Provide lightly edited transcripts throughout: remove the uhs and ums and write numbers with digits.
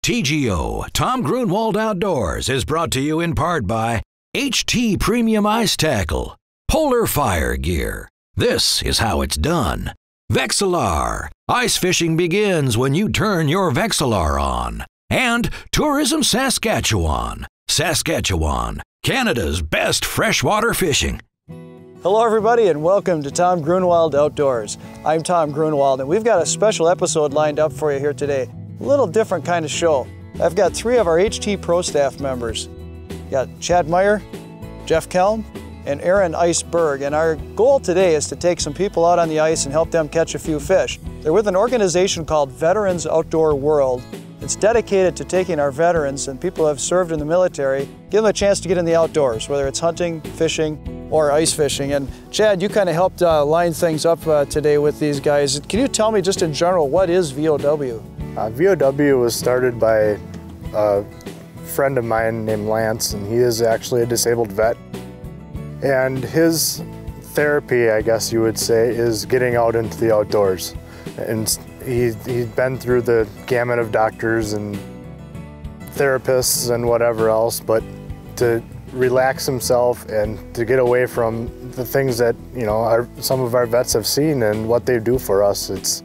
TGO, Tom Gruenwald Outdoors, is brought to you in part by HT Premium Ice Tackle, Polar Fire Gear. This is how it's done. Vexilar, ice fishing begins when you turn your Vexilar on. And Tourism Saskatchewan, Canada's best freshwater fishing. Hello everybody and welcome to Tom Gruenwald Outdoors. I'm Tom Gruenwald and we've got a special episode lined up for you here today. A little different kind of show. I've got three of our HT Pro staff members. Got Chad Meyer, Jeff Kelm, and Aaron Iceberg. And our goal today is to take some people out on the ice and help them catch a few fish. They're with an organization called Veterans Outdoor World. It's dedicated to taking our veterans and people who have served in the military, give them a chance to get in the outdoors, whether it's hunting, fishing, or ice fishing. And Chad, you kind of helped line things up today with these guys. Can you tell me just in general, what is VOW? VOW was started by a friend of mine named Lance, and he is actually a disabled vet. And his therapy, I guess you would say, is getting out into the outdoors. And he's been through the gamut of doctors and therapists and whatever else, but to relax himself and to get away from the things that, you know, some of our vets have seen and what they do for us.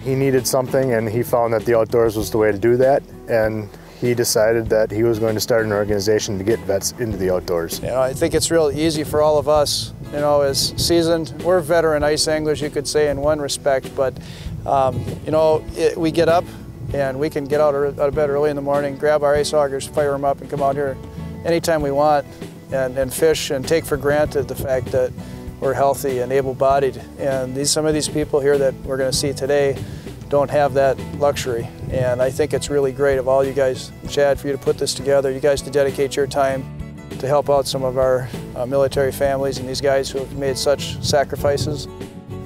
He needed something, and he found that the outdoors was the way to do that, and he decided that he was going to start an organization to get vets into the outdoors. You know, I think it's real easy for all of us, you know, as seasoned, we're veteran ice anglers, you could say, in one respect, but you know, we get up and we can get out of bed early in the morning, grab our ice augers, fire them up, and come out here anytime we want and fish and take for granted the fact that we're healthy and able-bodied. And some of these people here that we're going to see today don't have that luxury. And I think it's really great of all you guys, Chad, for you to put this together, you guys to dedicate your time to help out some of our military families and these guys who have made such sacrifices.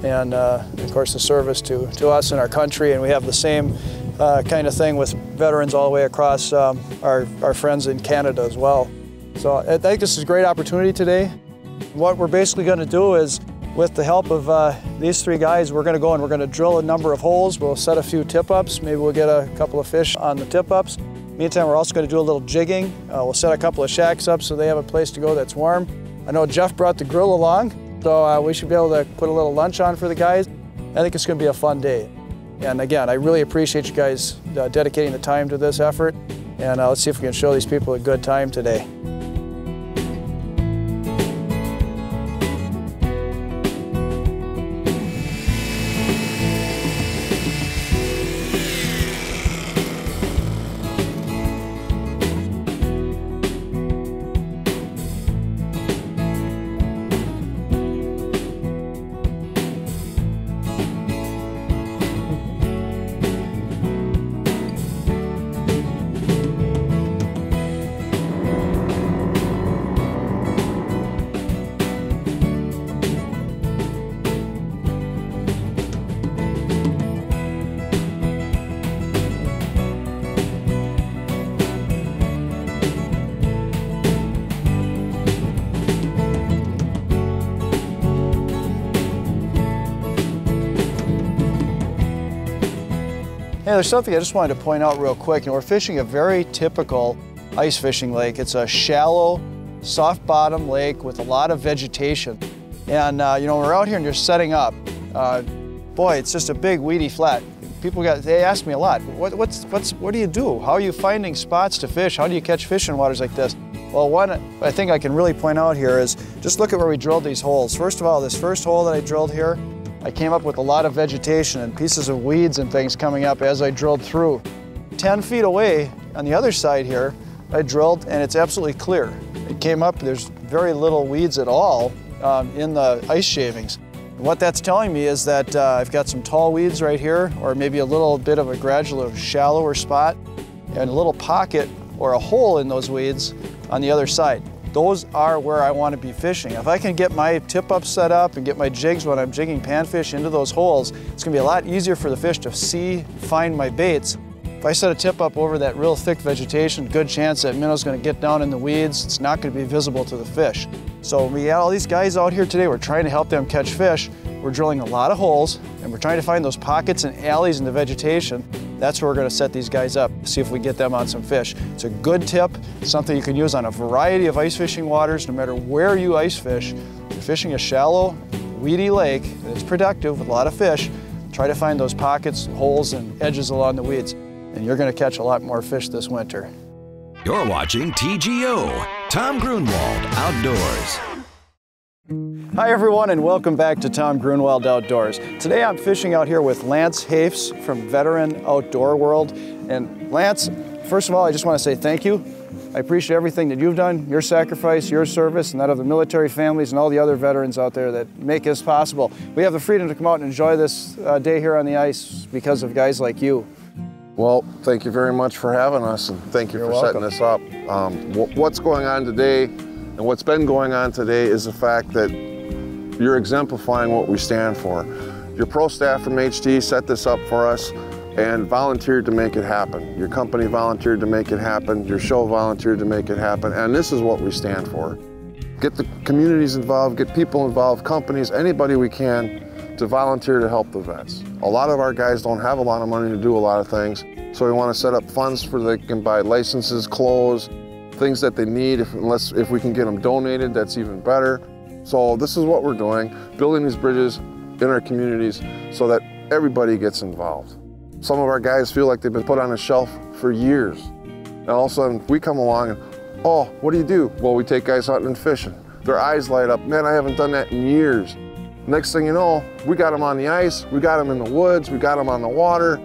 And of course the service to us and our country. And we have the same kind of thing with veterans all the way across our friends in Canada as well. So I think this is a great opportunity today. What we're basically going to do is, with the help of these three guys, we're going to go and we're going to drill a number of holes. We'll set a few tip-ups. Maybe we'll get a couple of fish on the tip-ups. Meantime, we're also going to do a little jigging. We'll set a couple of shacks up so they have a place to go that's warm. I know Jeff brought the grill along, so we should be able to put a little lunch on for the guys. I think it's going to be a fun day. And again, I really appreciate you guys dedicating the time to this effort. And let's see if we can show these people a good time today. Hey, there's something I just wanted to point out real quick. You know, we're fishing a very typical ice fishing lake. It's a shallow, soft bottom lake with a lot of vegetation. And you know, we're out here and you're setting up. Boy, it's just a big weedy flat. They ask me a lot, what do you do? How are you finding spots to fish? How do you catch fish in waters like this? Well, one I think I can really point out here is just look at where we drilled these holes. First of all, this first hole that I drilled here, I came up with a lot of vegetation and pieces of weeds and things coming up as I drilled through. 10 feet away on the other side here, I drilled and it's absolutely clear. It came up, there's very little weeds at all in the ice shavings. And what that's telling me is that I've got some tall weeds right here, or maybe a little bit of a gradual shallower spot, and a little pocket or a hole in those weeds on the other side. Those are where I want to be fishing. If I can get my tip-up set up and get my jigs when I'm jigging panfish into those holes, it's going to be a lot easier for the fish to find my baits. If I set a tip-up over that real thick vegetation, good chance that minnow's going to get down in the weeds. It's not going to be visible to the fish. So we got all these guys out here today. We're trying to help them catch fish. We're drilling a lot of holes, and we're trying to find those pockets and alleys in the vegetation That's where we're going to set these guys up, see if we get them on some fish. It's a good tip, something you can use on a variety of ice fishing waters, no matter where you ice fish. If you're fishing a shallow, weedy lake that's productive with a lot of fish, try to find those pockets, holes, and edges along the weeds, and you're going to catch a lot more fish this winter. You're watching TGO, Tom Gruenwald Outdoors. Hi everyone, and welcome back to Tom Gruenwald Outdoors. Today I'm fishing out here with Lance Hafes from Veteran Outdoor World. And Lance, first of all, I just want to say thank you. I appreciate everything that you've done, your sacrifice, your service, and that of the military families and all the other veterans out there that make this possible. We have the freedom to come out and enjoy this day here on the ice because of guys like you. Well, thank you very much for having us, and thank you for setting this up. What's going on today, and what's been going on today, is the fact that you're exemplifying what we stand for. Your pro staff from HT set this up for us and volunteered to make it happen. Your company volunteered to make it happen. Your show volunteered to make it happen. And this is what we stand for. Get the communities involved, get people involved, companies, anybody we can to volunteer to help the vets. A lot of our guys don't have a lot of money to do a lot of things, so we want to set up funds for they can buy licenses, clothes, things that they need. If we can get them donated, that's even better. So this is what we're doing, building these bridges in our communities so that everybody gets involved. Some of our guys feel like they've been put on a shelf for years. And all of a sudden we come along and, oh, what do? Well, we take guys hunting and fishing. Their eyes light up. Man, I haven't done that in years. Next thing you know, we got them on the ice, we got them in the woods, we got them on the water,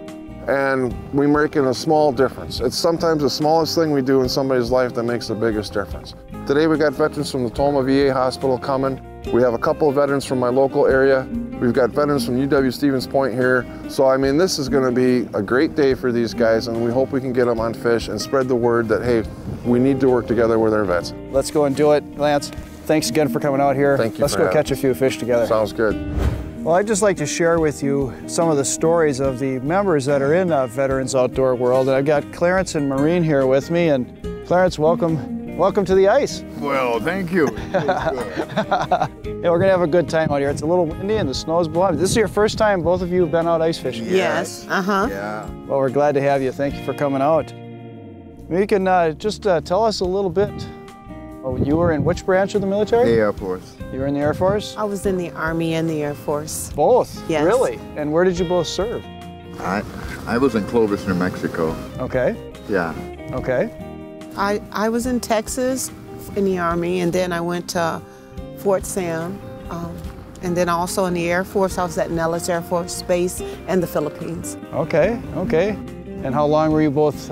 and we're making a small difference. It's sometimes the smallest thing we do in somebody's life that makes the biggest difference. Today we got veterans from the Toma VA Hospital coming. We have a couple of veterans from my local area. We've got veterans from UW Stevens Point here. So I mean, this is gonna be a great day for these guys, and we hope we can get them on fish and spread the word that, hey, we need to work together with our vets. Let's go and do it. Lance, thanks again for coming out here. Thank you. Let's go catch a few fish together. Sounds good. Well, I'd just like to share with you some of the stories of the members that are in Veterans Outdoor World. And I've got Clarence and Maureen here with me. And Clarence, welcome to the ice. Well, thank you. Yeah, we're gonna have a good time out here. It's a little windy and the snow's blowing. This is your first time both of you have been out ice fishing? Yes. Yeah. Well, we're glad to have you. Thank you for coming out. Maybe you can just tell us a little bit. Oh, you were in which branch of the military? The Air Force. You were in the Air Force? I was in the Army and the Air Force. Both? Yes. Really? And where did you both serve? I was in Clovis, New Mexico. Okay. Yeah. Okay. I was in Texas in the Army, and then I went to Fort Sam, and then also in the Air Force. I was at Nellis Air Force Base and the Philippines. Okay, okay. And how long were you both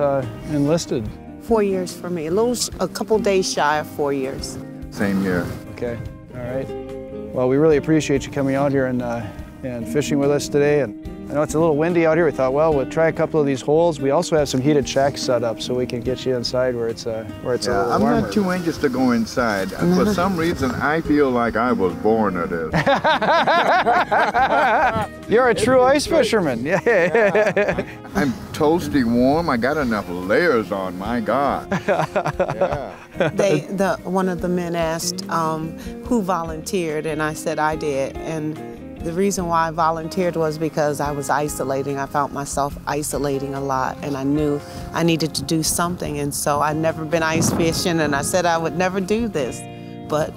enlisted? 4 years for me, a couple days shy of 4 years. Same year. Okay, all right. Well, we really appreciate you coming out here and fishing with us today. And I know it's a little windy out here. We thought, well, we'll try a couple of these holes. We also have some heated shacks set up so we can get you inside where it's a little I'm warmer. not too anxious to go inside. For some reason, I feel like I was born at this. You're a true ice fisherman. Yeah. I'm toasty warm. I got enough layers on, my God. Yeah. One of the men asked who volunteered, and I said I did. And the reason why I volunteered was because I was isolating. I found myself isolating a lot, and I knew I needed to do something. And so I'd never been ice fishing, and I said I would never do this. But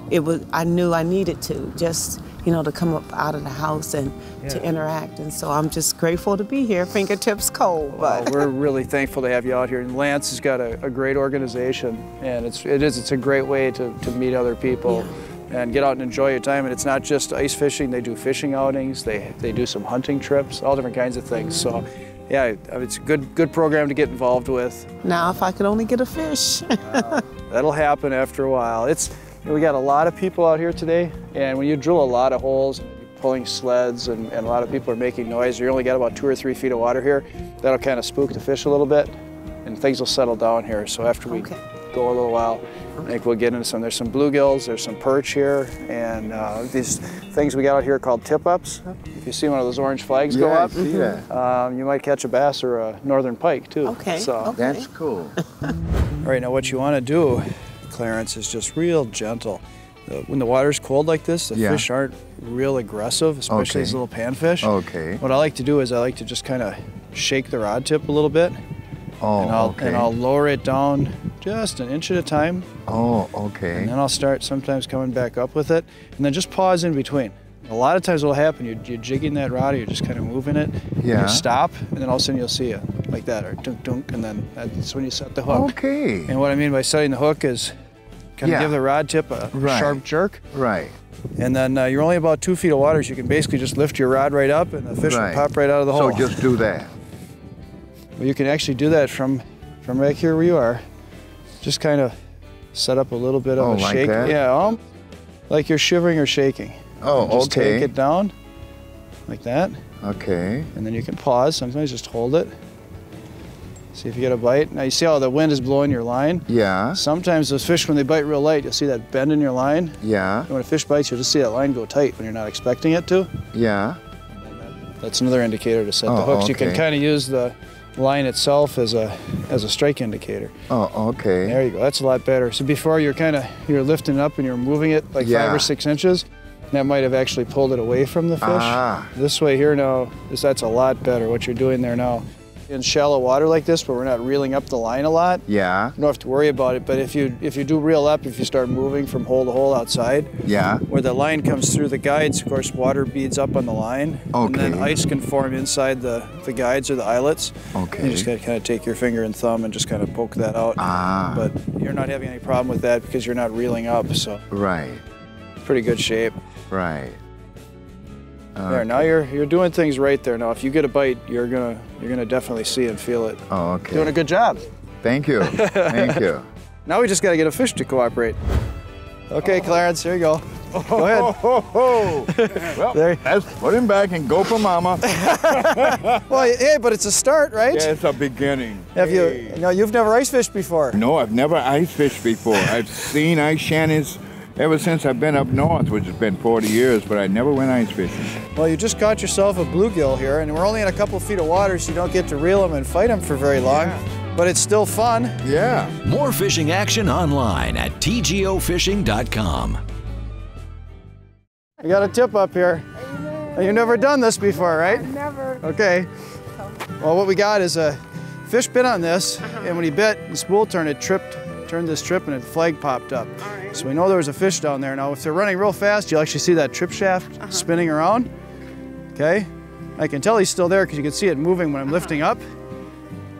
I knew I needed to, just, to come up out of the house and to interact. And so I'm just grateful to be here, fingertips cold. Well, we're really thankful to have you out here. And Lance has got a great organization, and it's a great way to meet other people. Yeah. And get out and enjoy your time. And it's not just ice fishing, they do fishing outings, they do some hunting trips, all different kinds of things. So yeah, it's a good program to get involved with. Now if I could only get a fish. That'll happen after a while. We got a lot of people out here today, and when you drill a lot of holes, pulling sleds, and a lot of people are making noise, you only got about 2 or 3 feet of water here, that'll kind of spook the fish a little bit, and things will settle down here. So after we go a little while, I think we'll get into there's some bluegills, there's some perch here, and these things we got out here called tip-ups. If you see one of those orange flags go up, I see that. You might catch a bass or a northern pike too. Okay. So that's cool. All right, now what you want to do, Clarence, is just real gentle. When the water's cold like this, the fish aren't real aggressive, especially these little panfish. Okay. What I like to do is I like to just kind of shake the rod tip a little bit. Oh, And I'll lower it down just an inch at a time. Oh, okay. And then I'll start sometimes coming back up with it. And then just pause in between. A lot of times what will happen, you're jigging that rod, or you're just kind of moving it. Yeah. You stop, and then all of a sudden you'll see it like that, or dunk dunk, and then that's when you set the hook. Okay. And what I mean by setting the hook is kind of give the rod tip a sharp jerk. Right. And then you're only about 2 feet of water, so you can basically just lift your rod right up, and the fish will pop right out of the hole. So just do that. Well, you can actually do that from right here where you are. Just kind of set up a little bit of a like shake. that? Yeah, like you're shivering or shaking. Oh, and just okay. take it down like that. Okay. And then you can pause. Sometimes just hold it. See if you get a bite. Now you see how the wind is blowing your line? Yeah. Sometimes those fish, when they bite real light, you'll see that bend in your line. Yeah. And when a fish bites, you'll just see that line go tight when you're not expecting it to. Yeah. That's another indicator to set the hooks. You can kind of use the line itself as a strike indicator. Oh, okay. There you go. That's a lot better. So before you're lifting it up and you're moving it like 5 or 6 inches, that might have actually pulled it away from the fish. Ah. This way here now, that's a lot better, what you're doing there now. In shallow water like this, where we're not reeling up the line a lot, Yeah. you don't have to worry about it. But if you do reel up, if you start moving from hole to hole outside, Yeah. where the line comes through the guides, of course, water beads up on the line. Okay. And then ice can form inside the guides or the eyelets. Okay. You just gotta kind of take your finger and thumb and just kind of poke that out. Ah. But you're not having any problem with that because you're not reeling up, so Right. pretty good shape. Right. There, now you're doing things right there. Now, if you get a bite, you're gonna definitely see and feel it. Oh, okay. Doing a good job. Thank you. Thank you. Now we just gotta get a fish to cooperate. Okay, Clarence, here you go. Go ahead. Well, There. let's put him back and go for mama. Well, hey, but it's a start, right? Yeah, it's a beginning. Have you? No, you've never ice fished before. No, I've never ice fished before. I've seen ice shanties ever since I've been up north, which has been 40 years, but I never went ice fishing. Well, you just caught yourself a bluegill here, and we're only in a couple feet of water, so you don't get to reel them and fight them for very long. But it's still fun. Yeah. More fishing action online at tgofishing.com. I got a tip up here. You've never done this before, right? Never. Okay. Well, what we got is a fish bit on this, and when he bit, the spool turned this trip, and a flag popped up. So we know there was a fish down there. Now, if they're running real fast, you'll actually see that trip shaft spinning around. Okay? I can tell he's still there because you can see it moving when I'm lifting up.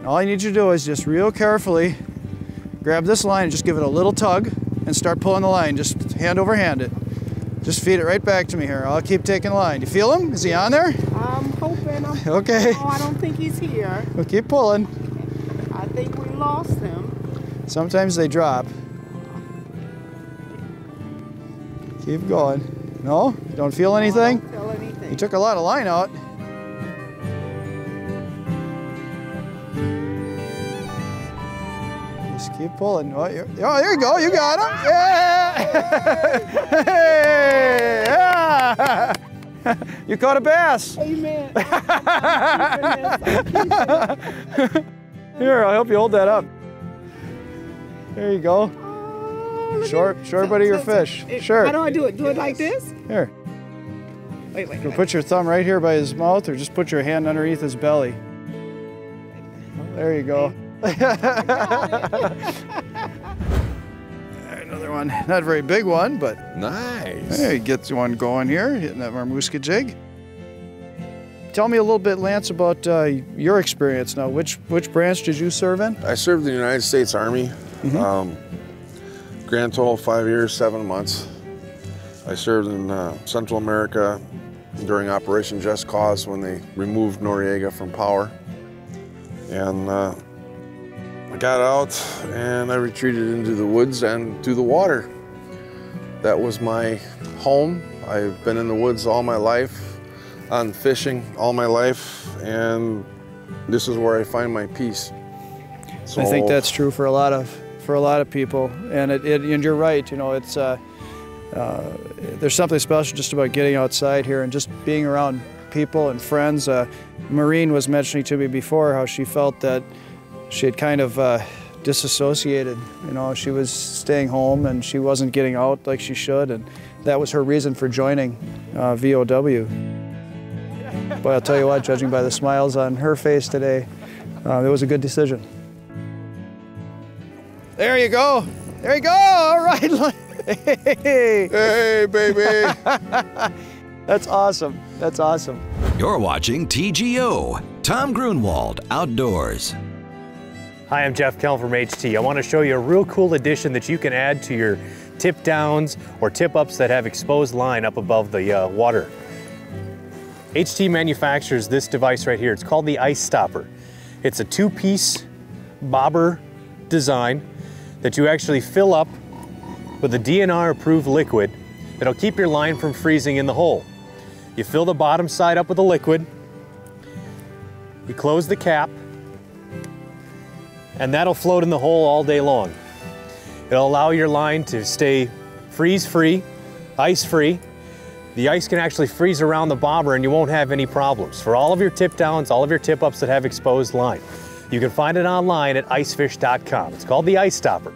All I need you to do is just real carefully grab this line and just give it a little tug and start pulling the line. Just hand over hand it. Just feed it right back to me here. I'll keep taking the line. You feel him? Is he on there? I'm hoping. Okay. No, I don't think he's here. We'll keep pulling. I think we lost him. Sometimes they drop. Keep going. No? Don't feel anything? I don't feel anything. You took a lot of line out. Just keep pulling. Oh, there you go. You got him. Yeah! Hey! Yeah! You caught a bass. Amen. Here, I'll help you hold that up. There you go. Short bit of your fish. Sure. How do I do it? Do it like this? Here. Wait. You put your thumb right here by his mouth, or just put your hand underneath his belly. There you go. Another one. Not a very big one, but Nice. hey, gets one going here, hitting that marmuska jig. Tell me a little bit, Lance, about your experience now. Which branch did you serve in? I served in the United States Army. Grand total 5 years, 7 months. I served in Central America during Operation Just Cause when they removed Noriega from power. And I got out and I retreated into the woods and to the water. That was my home. I've been in the woods all my life, on fishing all my life, and this is where I find my peace. So, I think that's true for a lot of people, and and you're right. You know, it's there's something special just about getting outside here and just being around people and friends. Maureen was mentioning to me before how she felt that she had kind of disassociated. You know, she was staying home and she wasn't getting out like she should, and that was her reason for joining VOW. But I'll tell you what, judging by the smiles on her face today, it was a good decision. There you go. There you go. All right. Hey, Hey, baby. that's awesome. That's awesome. You're watching TGO, Tom Gruenwald Outdoors. Hi, I'm Jeff Kell from HT. I want to show you a real cool addition that you can add to your tip downs or tip ups that have exposed line up above the water. HT manufactures this device right here. It's called the Ice Stopper. It's a two-piece bobber design that you actually fill up with a DNR approved liquid that'll keep your line from freezing in the hole. You fill the bottom side up with the liquid, you close the cap, and that'll float in the hole all day long. It'll allow your line to stay freeze-free, ice-free. The ice can actually freeze around the bobber and you won't have any problems. For all of your tip downs, all of your tip ups that have exposed line. You can find it online at HTicefishing.com. It's called the Ice Stopper.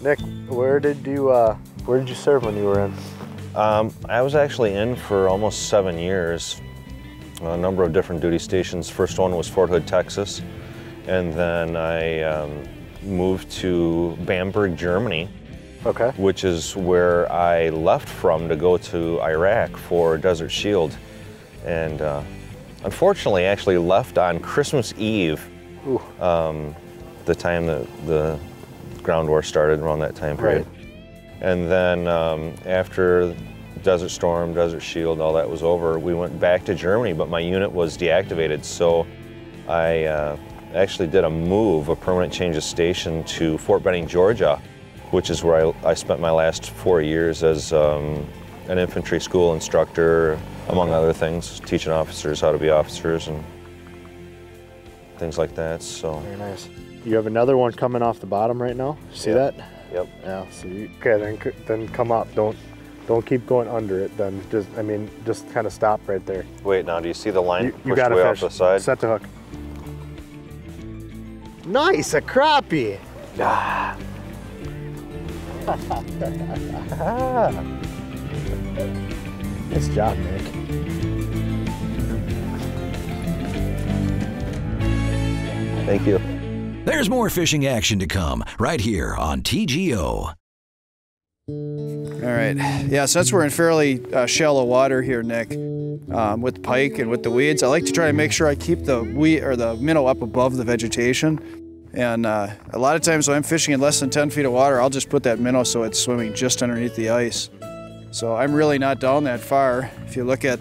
Nick, where did you serve when you were in? I was actually in for almost 7 years, a number of different duty stations. First one was Fort Hood, Texas, and then I moved to Bamberg, Germany, Okay. which is where I left from to go to Iraq for Desert Shield. And unfortunately, I actually left on Christmas Eve, the time that the ground war started, around that time period. Right. And then after Desert Storm, Desert Shield, all that was over, we went back to Germany, but my unit was deactivated. So I actually did a move, a permanent change of station to Fort Benning, Georgia, which is where I spent my last 4 years as an infantry school instructor, among other things, teaching officers how to be officers and things like that. So Very nice. You have another one coming off the bottom right now. See Yep. that? Yep. Yeah. See. Okay, then come up. Don't keep going under it. Then just kind of stop right there. Wait, now do you see the line You pushed got way a off fish. the side? Set the hook. Nice, a crappie. Ah. Nice job, Nick. Thank you. There's more fishing action to come right here on TGO. All right. Yeah, since we're in fairly shallow water here, Nick, with pike and with the weeds, I like to try to make sure I keep the weed or the minnow up above the vegetation. And a lot of times when I'm fishing in less than 10 feet of water, I'll just put that minnow so it's swimming just underneath the ice. So I'm really not down that far. If you look at,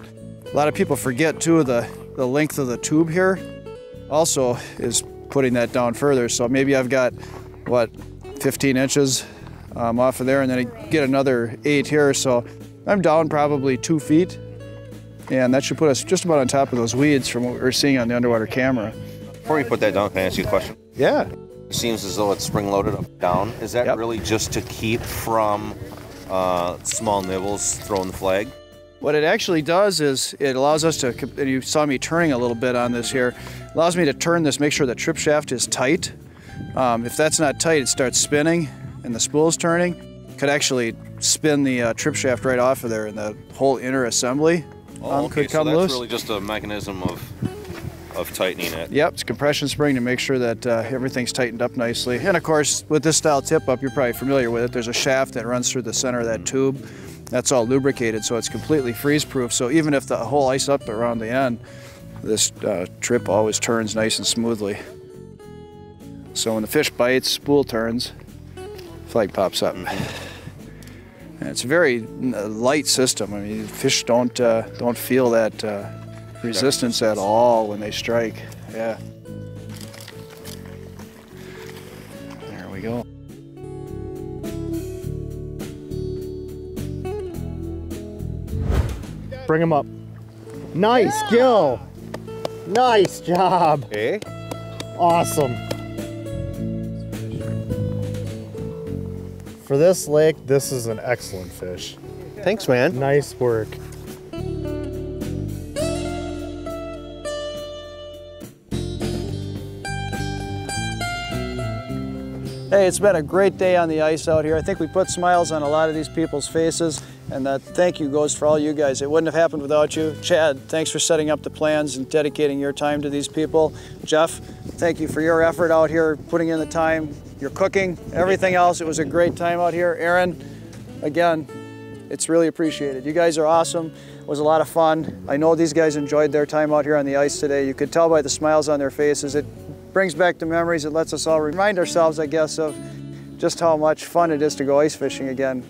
a lot of people forget too, the length of the tube here also is putting that down further. So maybe I've got, what, 15 inches off of there, and then I get another 8 here. So I'm down probably 2 feet, and that should put us just about on top of those weeds from what we're seeing on the underwater camera. Before you put that down, can I ask you a question? Yeah. It seems as though it's spring-loaded up down. Is that Yep. really just to keep from small nibbles throwing the flag? What it actually does is it allows us to, and you saw me turning a little bit on this here, allows me to turn this, make sure the trip shaft is tight. If that's not tight, it starts spinning and the spool's turning. Could actually spin the trip shaft right off of there, and the whole inner assembly could come so that's loose. really just a mechanism of tightening it. Yep, it's a compression spring to make sure that everything's tightened up nicely. And of course, with this style tip-up, you're probably familiar with it, there's a shaft that runs through the center of that tube. That's all lubricated, so it's completely freeze-proof. So even if the whole ice up around the end, this trip always turns nice and smoothly. So when the fish bites, spool turns, flag pops up. And it's a very light system. I mean, fish don't feel that resistance at all when they strike. Yeah. There we go. Bring him up. Nice, Gil. Nice job. Hey. Awesome. For this lake, this is an excellent fish. Thanks, man. Nice work. Hey, it's been a great day on the ice out here. I think we put smiles on a lot of these people's faces, and that thank you goes for all you guys. It wouldn't have happened without you. Chad, thanks for setting up the plans and dedicating your time to these people. Jeff, thank you for your effort out here, putting in the time, your cooking, everything else. It was a great time out here. Aaron, again, it's really appreciated. You guys are awesome. It was a lot of fun. I know these guys enjoyed their time out here on the ice today. You could tell by the smiles on their faces. It brings back the memories. It lets us all remind ourselves, I guess, of just how much fun it is to go ice fishing again.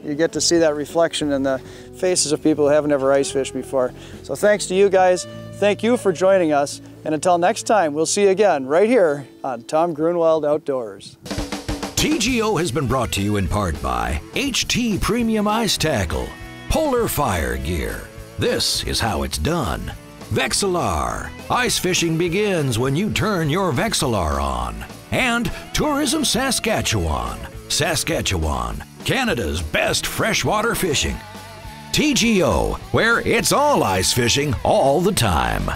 You get to see that reflection in the faces of people who haven't ever ice fished before. So thanks to you guys. Thank you for joining us. And until next time, we'll see you again right here on Tom Gruenwald Outdoors. TGO has been brought to you in part by HT Premium Ice Tackle, Polar Fire Gear. This is how it's done. Vexilar. Ice fishing begins when you turn your Vexilar on. And Tourism Saskatchewan. Saskatchewan, Canada's best freshwater fishing. TGO, where it's all ice fishing all the time.